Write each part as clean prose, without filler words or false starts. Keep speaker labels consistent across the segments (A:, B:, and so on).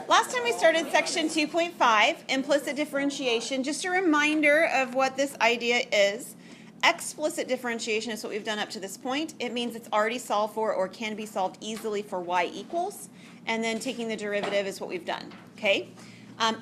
A: Last time we started section 2.5, implicit differentiation. Just a reminder of what this idea is. Explicit differentiation is what we've done up to this point. It means it's already solved for or can be solved easily for y equals, and then taking the derivative is what we've done, okay?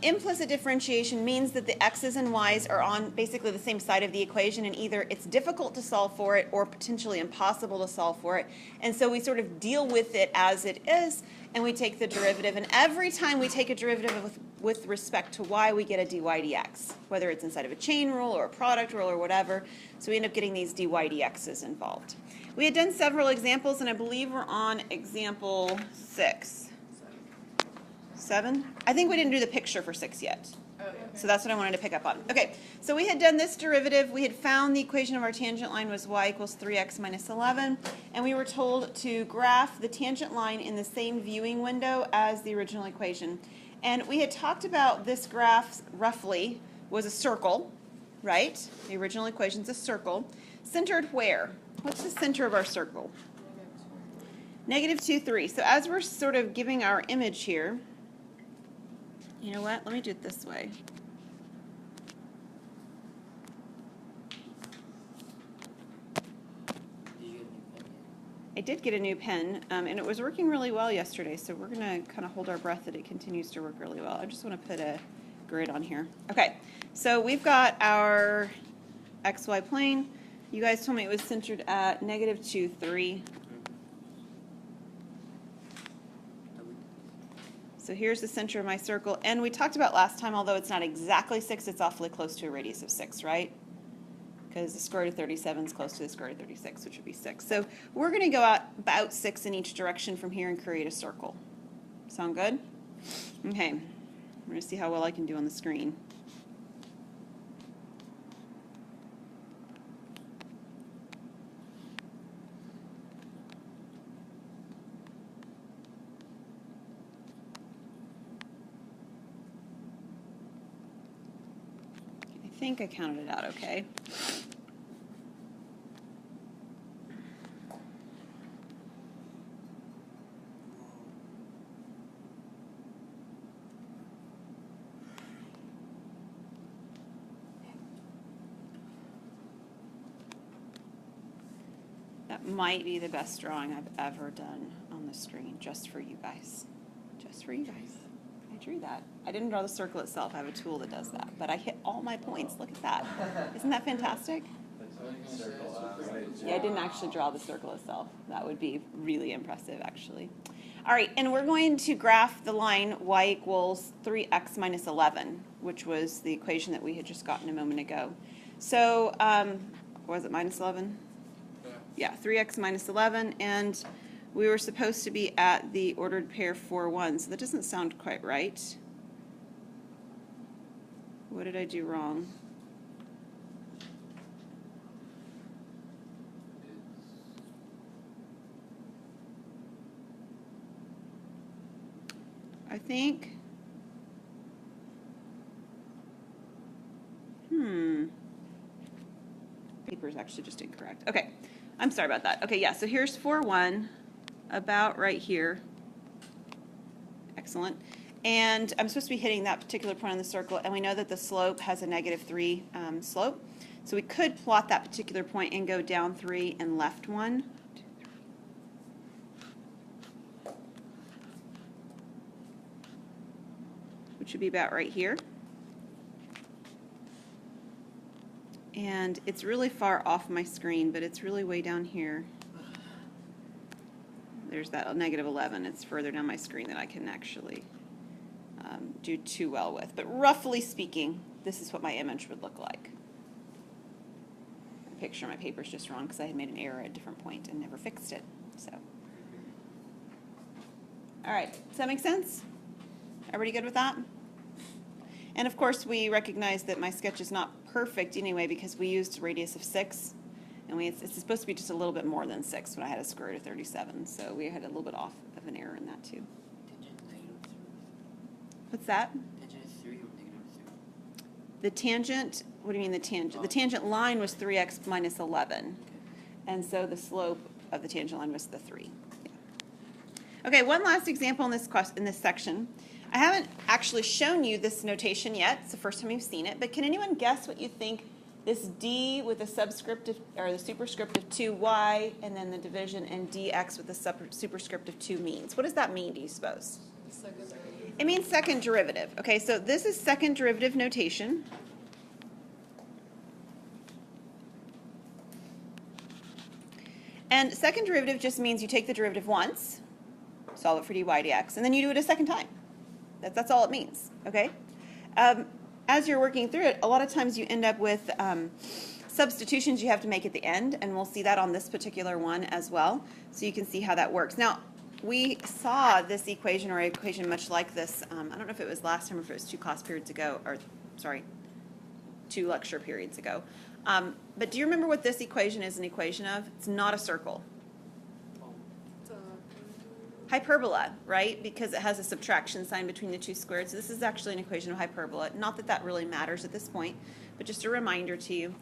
A: Implicit differentiation means that the x's and y's are on basically the same side of the equation, and either it's difficult to solve for it or potentially impossible to solve for it. And so we sort of deal with it as it is, and we take the derivative. And every time we take a derivative with respect to y, we get a dy dx, whether it's inside of a chain rule or a product rule or whatever. So we end up getting these dy dx's involved. We had done several examples, and I believe we're on example 6. 7? I think we didn't do the picture for 6 yet. Oh, yeah. So that's what I wanted to pick up on. Okay, so we had done this derivative. We had found the equation of our tangent line was y equals 3x minus 11. And we were told to graph the tangent line in the same viewing window as the original equation. And we had talked about this graph roughly was a circle, right? The original equation's a circle. Centered where? What's the center of our circle? Negative 2, 3. So as we're sort of giving our image here, you know what? Let me do it this way. I did get a new pen, and it was working really well yesterday, so we're going to kind of hold our breath that it continues to work really well. I just want to put a grid on here. Okay, so we've got our xy plane. You guys told me it was centered at negative 2, 3. So here's the center of my circle, and we talked about last time, although it's not exactly 6, it's awfully close to a radius of 6, right? Because the square root of 37 is close to the square root of 36, which would be 6. So we're going to go out about 6 in each direction from here and create a circle. Sound good? Okay, I'm going to see how well I can do on the screen. I think I counted it out okay. That might be the best drawing I've ever done on the screen, just for you guys. Just for you guys. I drew that. I didn't draw the circle itself. I have a tool that does that. But I hit all my points. Look at that. Isn't that fantastic? Yeah, I didn't actually draw the circle itself. That would be really impressive, actually. All right, and we're going to graph the line y equals 3x minus 11, which was the equation that we had just gotten a moment ago. So, was it minus 11? Yeah, 3x minus 11, and we were supposed to be at the ordered pair 4, 1, so that doesn't sound quite right. What did I do wrong? I think, paper is actually just incorrect. Okay, I'm sorry about that. Okay, yeah, so here's 4, 1. About right here. Excellent. And I'm supposed to be hitting that particular point on the circle, and we know that the slope has a negative 3 slope. So we could plot that particular point and go down 3 and left 1. Which would be about right here. And it's really far off my screen, but it's really way down here. There's that negative 11. It's further down my screen than I can actually do too well with. But roughly speaking, this is what my image would look like. The picture on my paper is just wrong because I had made an error at a different point and never fixed it. So, all right, does that make sense? Everybody good with that? And of course, we recognize that my sketch is not perfect anyway because we used a radius of 6. And it's supposed to be just a little bit more than 6 when I had a square root of 37. So we had a little bit off of an error in that too. What's that?
B: Tangent is 3 or negative 3?
A: The tangent, what do you mean the tangent? The tangent line was 3x minus 11.
B: Okay.
A: And so the slope of the tangent line was the 3. Yeah. Okay, one last example in this section. I haven't actually shown you this notation yet. It's the first time you've seen it, but can anyone guess what you think this d with the subscript of, or the superscript of 2y and then the division and dx with the superscript of 2 means? What does that mean, do you suppose? It means second derivative. Okay, so this is second derivative notation. And second derivative just means you take the derivative once, solve it for dy dx, and then you do it a second time. That's all it means, okay? As you're working through it, a lot of times you end up with substitutions you have to make at the end, and we'll see that on this particular one as well, so you can see how that works. Now, we saw this equation or equation much like this, I don't know if it was last time or if it was 2 class periods ago, or sorry, 2 lecture periods ago. But do you remember what this equation is an equation of? It's not a circle. Hyperbola, right? Because it has a subtraction sign between the 2 squared. So this is actually an equation of hyperbola. Not that that really matters at this point, but just a reminder to you.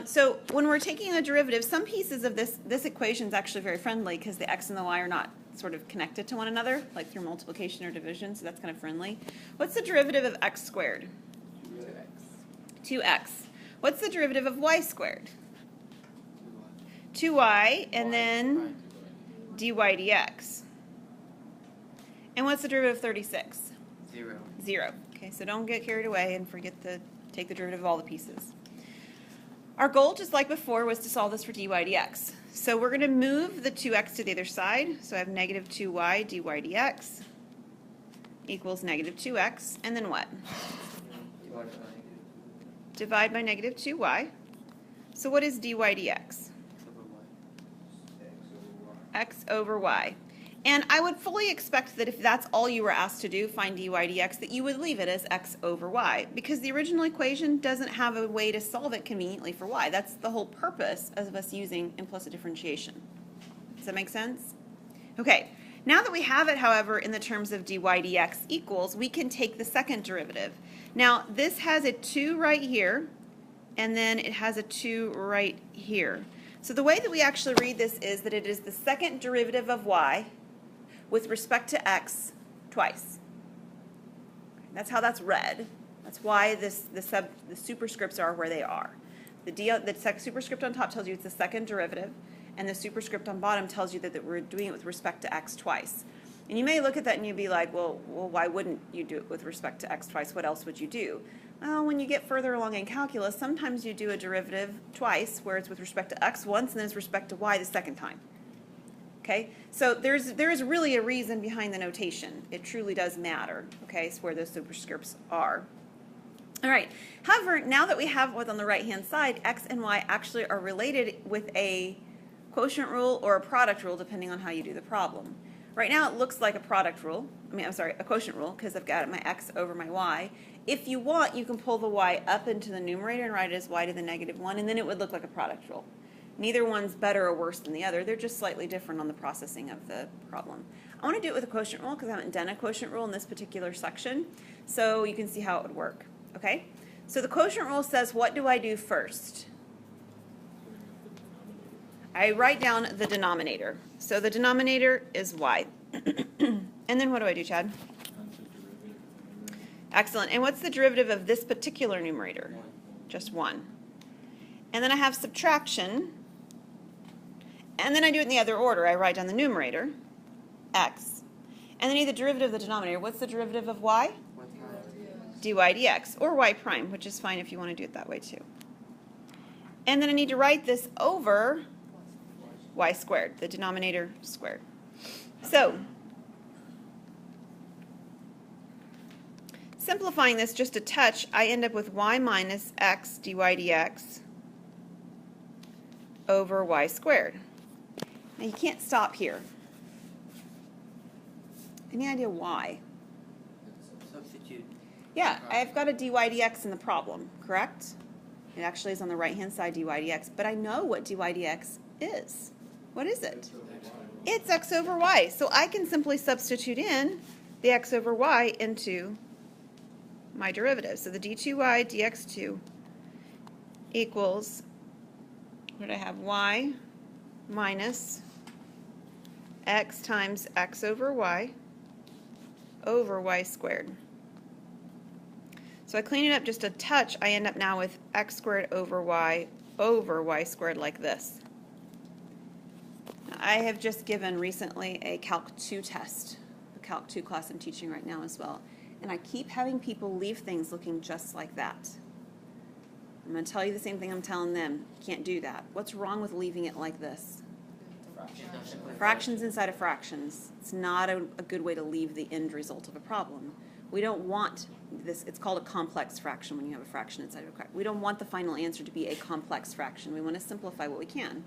A: So when we're taking a derivative, some pieces of this equation is actually very friendly because the x and the y are not sort of connected to one another, like through multiplication or division, so that's kind of friendly. What's the derivative of x squared? 2x. What's the derivative of y squared? 2y, and then dy dx. And what's the derivative of 36?
B: 0.
A: 0. Okay, so don't get carried away and forget to take the derivative of all the pieces. Our goal, just like before, was to solve this for dy dx. So we're going to move the 2x to the other side. So I have negative 2y dy dx equals negative 2x. And then what? Divide by negative 2y. So what is dy dx? X over y. And I would fully expect that if that's all you were asked to do, find dy dx, that you would leave it as x over y, because the original equation doesn't have a way to solve it conveniently for y. That's the whole purpose of us using implicit differentiation. Does that make sense? Okay, now that we have it, however, in the terms of dy dx equals, we can take the second derivative. Now, this has a 2 right here, and then it has a 2 right here. So the way that we actually read this is that it is the second derivative of y with respect to x twice. That's how that's read. That's why the superscripts are where they are. The superscript on top tells you it's the second derivative, and the superscript on bottom tells you that we're doing it with respect to x twice. And you may look at that and you'd be like, well, why wouldn't you do it with respect to x twice? What else would you do? Well, when you get further along in calculus, sometimes you do a derivative twice, where it's with respect to x once and then it's with respect to y the second time. Okay, so there is really a reason behind the notation. It truly does matter. Okay, it's where those superscripts are. All right. However, now that we have what's on the right-hand side, x and y actually are related with a quotient rule or a product rule, depending on how you do the problem. Right now, it looks like a product rule. A quotient rule, because I've got my x over my y. If you want, you can pull the y up into the numerator and write it as y to the negative 1, and then it would look like a product rule. Neither one's better or worse than the other. They're just slightly different on the processing of the problem. I want to do it with a quotient rule because I haven't done a quotient rule in this particular section, so you can see how it would work. Okay? So the quotient rule says, what do I do first? I write down the denominator. So the denominator is y. And then what do I do, Chad? Excellent. And what's the derivative of this particular numerator? Just 1. And then I have subtraction. And then I do it in the other order. I write down the numerator, x. And then I need the derivative of the denominator. What's the derivative of y? Dy dx, or y prime, which is fine if you want to do it that way too. And then I need to write this over y squared, the denominator squared. So, simplifying this just a touch, I end up with y minus x dy dx over y squared. Now you can't stop here. Any idea why?
B: Substitute.
A: Yeah, I've got a dy dx in the problem, correct? It actually is on the right-hand side, dy dx, but I know what dy dx is. What is it? It's x over y. So I can simply substitute in the x over y into my derivative. So the d2y dx2 equals, what did I have? Y minus x times x over y squared. So I clean it up just a touch, I end up now with x squared over y squared like this. Now, I have just given recently a Calc 2 test, the Calc 2 class I'm teaching right now as well, and I keep having people leave things looking just like that. I'm going to tell you the same thing I'm telling them. Can't do that. What's wrong with leaving it like this? Fractions inside of fractions. It's not a good way to leave the end result of a problem. We don't want this, it's called a complex fraction when you have a fraction inside of a fraction. We don't want the final answer to be a complex fraction. We want to simplify what we can.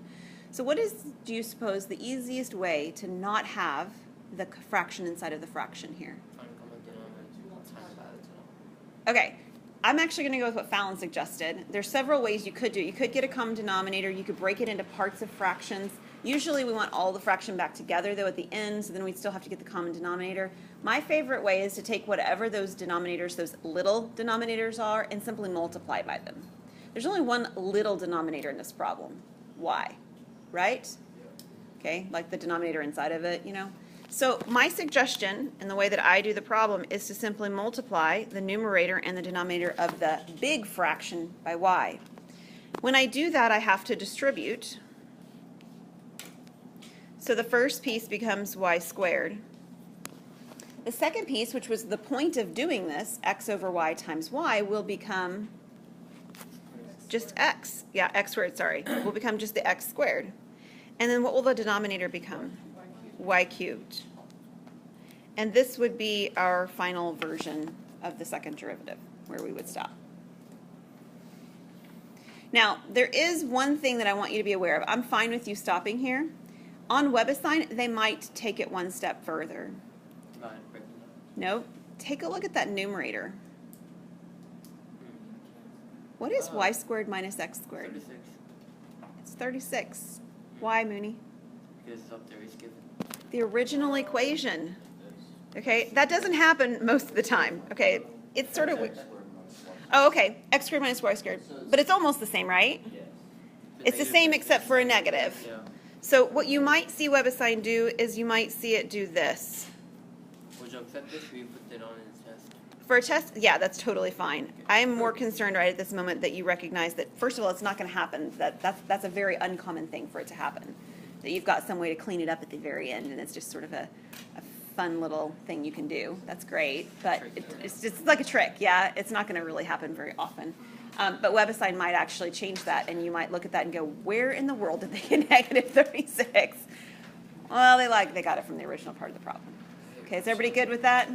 A: So what is, do you suppose, the easiest way to not have the fraction inside of the fraction here? Okay, I'm actually going to go with what Fallon suggested. There's several ways you could do it. You could get a common denominator. You could break it into parts of fractions. Usually we want all the fraction back together, though, at the end, so then we'd still have to get the common denominator. My favorite way is to take whatever those denominators, those little denominators are, and simply multiply by them. There's only one little denominator in this problem, y, right? Okay, like the denominator inside of it, you know. So my suggestion, and the way that I do the problem, is to simply multiply the numerator and the denominator of the big fraction by y. When I do that, I have to distribute. So the first piece becomes y squared. The second piece, which was the point of doing this, x over y times y, will become just x. Yeah, x squared, sorry. Will become just the x squared. And then what will the denominator become? Y cubed. And this would be our final version of the second derivative, where we would stop. Now, there is one thing that I want you to be aware of. I'm fine with you stopping here. On WebAssign, they might take it one step further. No, take a look at that numerator. What is y squared minus x squared?
B: 36.
A: It's 36. Why, Mooney?
B: Because it's up there, it's given.
A: The original equation. Okay, that doesn't happen most of the time. Okay, it's sort of... Oh, okay, x squared minus y squared. But it's almost the same, right? It's the same except for a negative.
B: Yeah.
A: So what you might see WebAssign do is you might see it do this.
B: Would you accept this or you put it on in the test?
A: For a test, yeah, that's totally fine. I am more concerned right at this moment that you recognize that, first of all, it's not going to happen. That's a very uncommon thing for it to happen. That you've got some way to clean it up at the very end, and it's just sort of a fun little thing you can do. That's great, but it's just like a trick, yeah? It's not going to really happen very often. But WebAssign might actually change that, and you might look at that and go, where in the world did they get negative 36? Well, they got it from the original part of the problem. Okay, is everybody good with that?